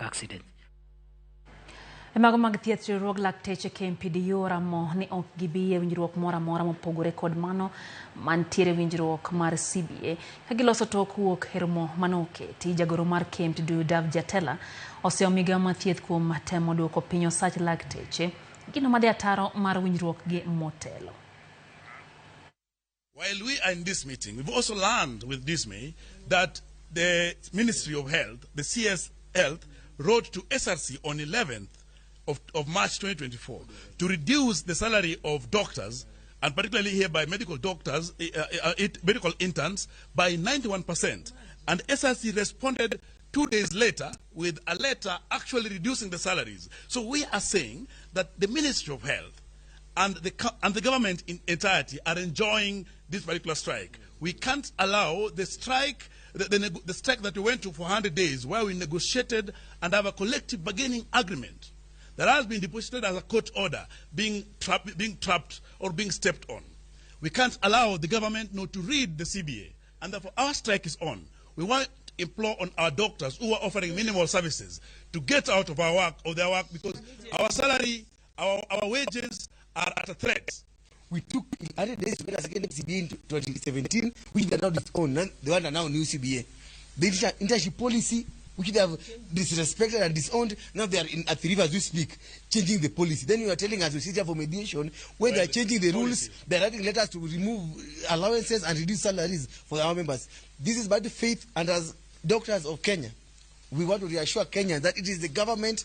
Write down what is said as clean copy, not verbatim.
accident. Mago mag thieth riwruog lakteche KMPDU ramo ni ok gibi winjruok moro amora mopogore kod mano mantiere winjruok mar CBA ka giloso tok wuok hermo manoketi. Jagoro mar KMPDU Jatela oseyo migao mar thieth kuom temo duoko piny osach lakteche gino madhi ataro mar winjruok gi motelo. While we are in this meeting, we've also learned with dismay that the Ministry of Health, the CS Health, wrote to SRC on 11th of March 2024 to reduce the salary of doctors, and particularly here by medical doctors, medical interns, by 91%. And SRC responded 2 days later with a letter actually reducing the salaries. So we are saying that the Ministry of Health and the government in entirety are enjoying this particular strike. We can't allow the strike, the strike that we went to for 100 days, where we negotiated and have a collective bargaining agreement that has been deposited as a court order, being trapped or being stepped on. We can't allow the government not to read the CBA, and therefore our strike is on. We want to implore on our doctors who are offering minimal services to get out of their work, because our salary, our wages are at a threat. We took 100 days to get us against CBA in 2017, which they are now disowned. They want a now new CBA. The internship policy, which they have disrespected and disowned, now they are at the river as we speak, changing the policy. Then you are telling us we sit here for mediation, when they are changing the rules, they are writing letters to remove allowances and reduce salaries for our members. This is by the faith, and as doctors of Kenya, we want to reassure Kenyans that it is the government